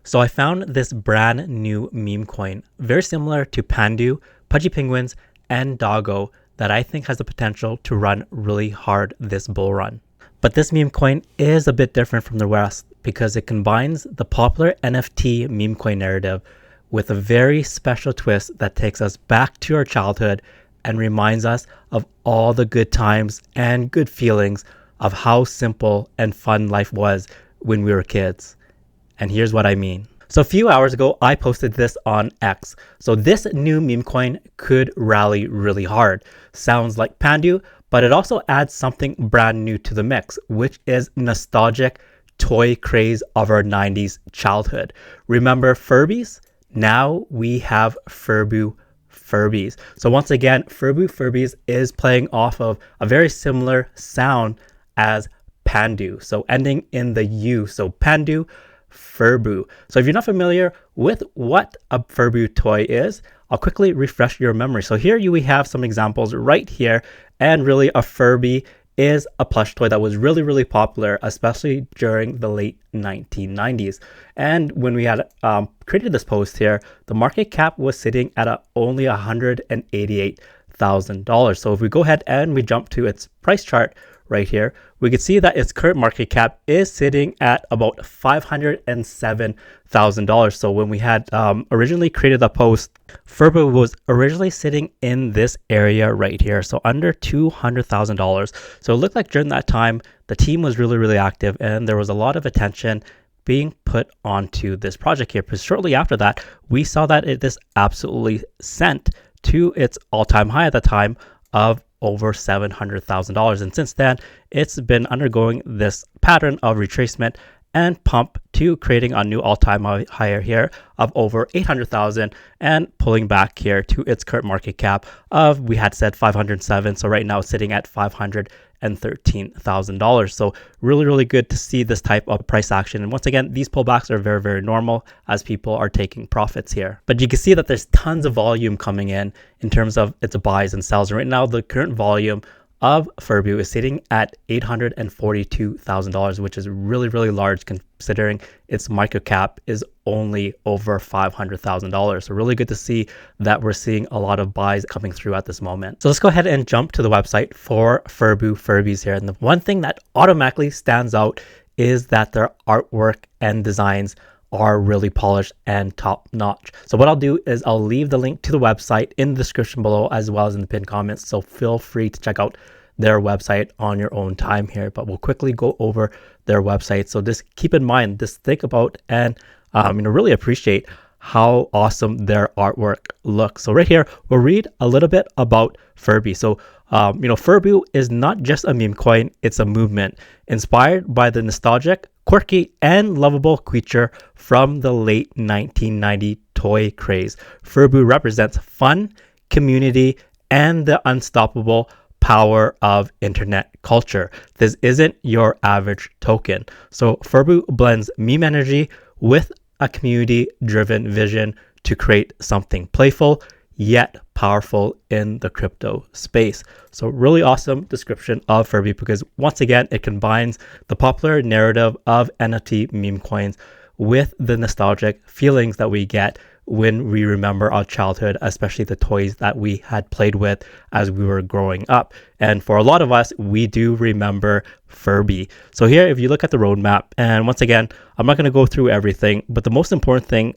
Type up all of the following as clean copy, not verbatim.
So I found this brand new meme coin, very similar to Pandu, Pudgy Penguins, and Doggo, that I think has the potential to run really hard this bull run. But this meme coin is a bit different from the rest because it combines the popular NFT meme coin narrative with a very special twist that takes us back to our childhood and reminds us of all the good times and good feelings of how simple and fun life was when we were kids. And here's what I mean. So a few hours ago, I posted this on X. So this new meme coin could rally really hard. Sounds like Pandu, but it also adds something brand new to the mix, which is nostalgic toy craze of our 90s childhood. Remember Furbies? Now we have Furbies. So once again, Furbies is playing off of a very similar sound as Pandu. So ending in the U. So Pandu, Furbu. So if you're not familiar with what a Furbu toy is, I'll quickly refresh your memory. So here we have some examples right here, and really a Furby is a plush toy that was really popular, especially during the late 1990s. And when we had created this post here, the market cap was sitting at only $188,000. So if we go ahead and we jump to its price chart right here, we can see that its current market cap is sitting at about $507,000. So when we had originally created the post, Furby was originally sitting in this area right here, so under $200,000. So it looked like during that time, the team was really active and there was a lot of attention being put onto this project here. Because shortly after that, we saw that this absolutely sent to its all-time high at the time of over $700,000. And since then, it's been undergoing this pattern of retracement and pump to creating a new all-time higher here of over 800,000 and pulling back here to its current market cap of, we had said 507. So right now it's sitting at $513,000. So really good to see this type of price action. And once again, these pullbacks are very normal as people are taking profits here. But you can see that there's tons of volume coming in terms of its buys and sells. And right now, the current volume of Furby is sitting at $842,000, which is really large considering its market cap is only over $500,000. So really good to see that we're seeing a lot of buys coming through at this moment. So let's go ahead and jump to the website for Furbies here. And the one thing that automatically stands out is that their artwork and designs are really polished and top notch. So what I'll do is I'll leave the link to the website in the description below as well as in the pinned comments. So feel free to check out their website on your own time here, but we'll quickly go over their website. So just keep in mind, just think about and really appreciate how awesome their artwork looks. So right here, we'll read a little bit about Furby. So Furby is not just a meme coin, it's a movement inspired by the nostalgic, quirky, and lovable creature from the late 1990 toy craze. Furby represents fun, community, and the unstoppable power of internet culture. This isn't your average token. So Furby blends meme energy with a community-driven vision to create something playful yet powerful in the crypto space. So really awesome description of Furby because once again, it combines the popular narrative of NFT meme coins with the nostalgic feelings that we get when we remember our childhood, especially the toys that we had played with as we were growing up. And for a lot of us, we do remember Furby. So here, if you look at the roadmap, and once again, I'm not going to go through everything, but the most important thing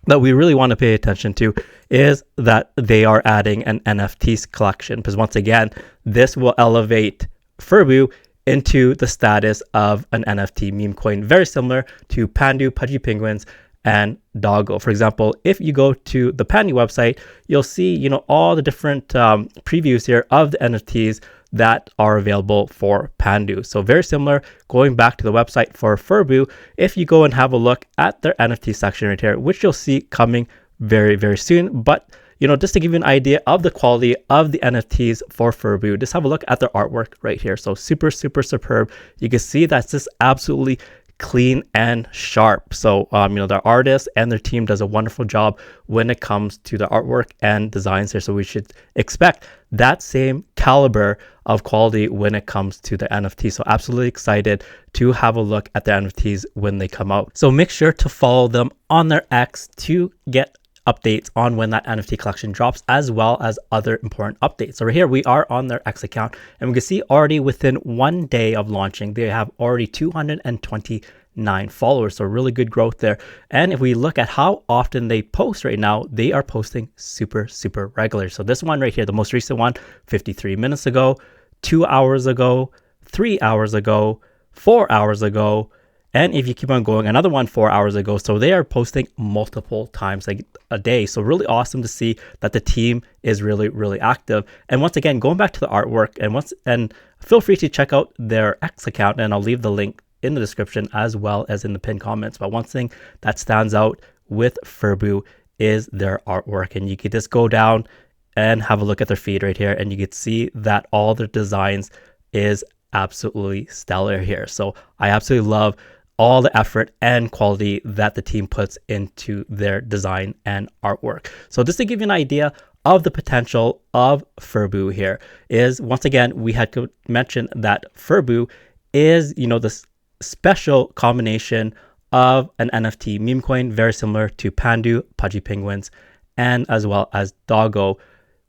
that we really want to pay attention to is that they are adding an NFTs collection, because once again, this will elevate Furby into the status of an NFT meme coin, very similar to Pandu, Pudgy Penguins, and Doggo. For example, if you go to the Pandu website, you'll see all the different previews here of the NFTs that are available for Pandu. So very similar, going back to the website for Furby, if you go and have a look at their NFT section right here, which you'll see coming very soon. But just to give you an idea of the quality of the NFTs for Furby, just have a look at their artwork right here. So super superb. You can see that's just absolutely clean and sharp. So their artists and their team does a wonderful job when it comes to the artwork and designs here. So we should expect that same caliber of quality when it comes to the NFT. So absolutely excited to have a look at the NFTs when they come out. So make sure to follow them on their X to get updates on when that NFT collection drops, as well as other important updates. So right here we are on their X account, and we can see already within 1 day of launching, they have already 229 followers. So really good growth there. And if we look at how often they post right now, they are posting super regular. So this one right here, the most recent one, 53 minutes ago, 2 hours ago, 3 hours ago, 4 hours ago, and if you keep on going, another one 4 hours ago. So they are posting multiple times a day. So really awesome to see that the team is really active. And once again, going back to the artwork, and feel free to check out their X account, and I'll leave the link in the description as well as in the pinned comments. But one thing that stands out with FURBIE is their artwork, and you could just go down and have a look at their feed right here, and you could see that all their designs is absolutely stellar here. So I absolutely love all the effort and quality that the team puts into their design and artwork. So just to give you an idea of the potential of FURBIE here is, once again, we had mentioned that FURBIE is, this special combination of an NFT meme coin, very similar to Pandu, Pudgy Penguins, and as well as Doggo,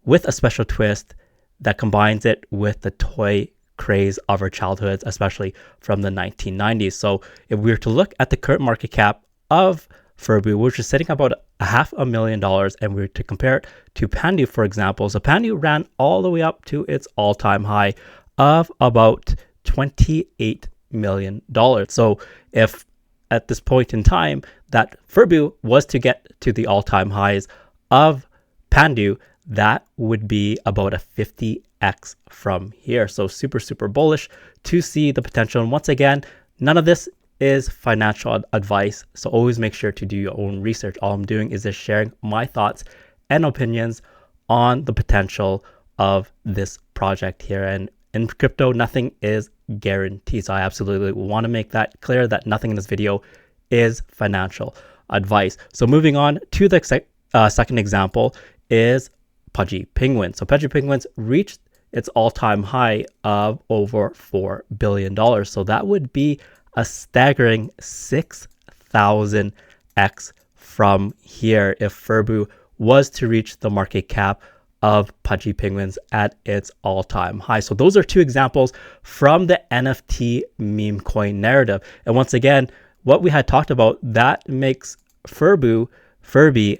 with a special twist that combines it with the toy craze of our childhoods, especially from the 1990s. So if we were to look at the current market cap of FURBIE, which is sitting about $500,000, and we were to compare it to Pandu, for example. So Pandu ran all the way up to its all-time high of about $28 million. So if at this point in time that FURBIE was to get to the all-time highs of Pandu, that would be about a 50x from here. So super bullish to see the potential. And once again, none of this is financial advice, so always make sure to do your own research. All I'm doing is just sharing my thoughts and opinions on the potential of this project here. And in crypto, nothing is guaranteed. So I absolutely want to make that clear that nothing in this video is financial advice. So moving on to the second example is Pudgy Penguins. So Pudgy Penguins reached its all-time high of over $4 billion. So that would be a staggering 6,000x from here if FURBIE was to reach the market cap of Pudgy Penguins at its all-time high. So those are two examples from the NFT meme coin narrative. And once again, what we had talked about that makes FURBIE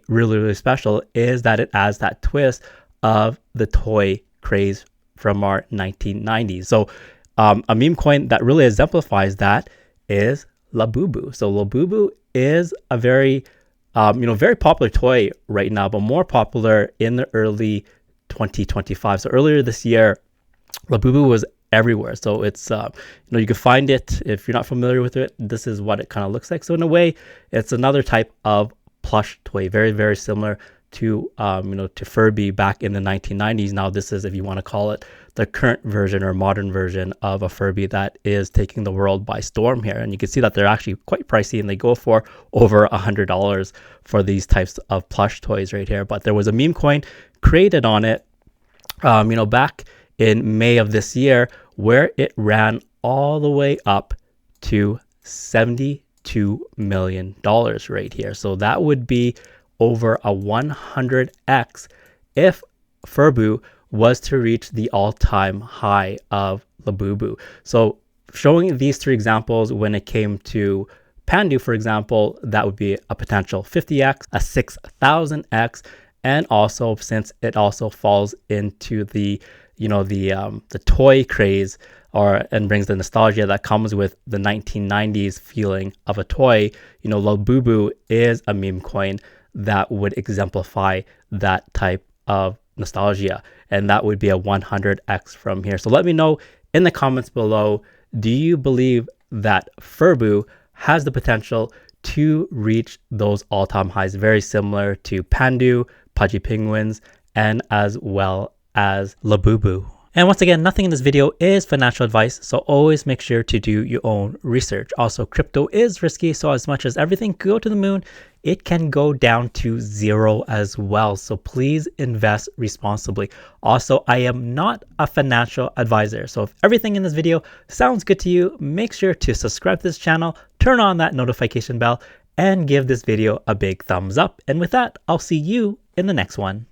really special is that it adds that twist of the toy craze from our 1990s. So a meme coin that really exemplifies that is Labubu. So Labubu is a very very popular toy right now, but more popular in the early 2025. So earlier this year, Labubu was everywhere. So it's you can find it if you're not familiar with it. This is what it kind of looks like. So in a way, it's another type of plush toy, very similar to to FURBIE back in the 1990s. Now this is, if you want to call it, the current version or modern version of a FURBIE that is taking the world by storm here. And you can see that they're actually quite pricey, and they go for over $100 for these types of plush toys right here. But there was a meme coin created on it back in May of this year, where it ran all the way up to $72 million right here. So that would be over a 100x if FURBIE was to reach the all-time high of Labubu. So showing these three examples, when it came to Pandu, for example, that would be a potential 50x, a 6,000x, and also, since it also falls into the the toy craze and brings the nostalgia that comes with the 1990s feeling of a toy, Labubu is a meme coin that would exemplify that type of nostalgia, and that would be a 100x from here. So let me know in the comments below, do you believe that FURBIE has the potential to reach those all-time highs, very similar to Pandu, Pudgy Penguins, and as well as Labubu? And once again, nothing in this video is financial advice, so always make sure to do your own research. Also, crypto is risky, so as much as everything could go to the moon, it can go down to zero as well. So please invest responsibly. Also, I am not a financial advisor, so if everything in this video sounds good to you, make sure to subscribe to this channel, turn on that notification bell, and give this video a big thumbs up. And with that, I'll see you in the next one.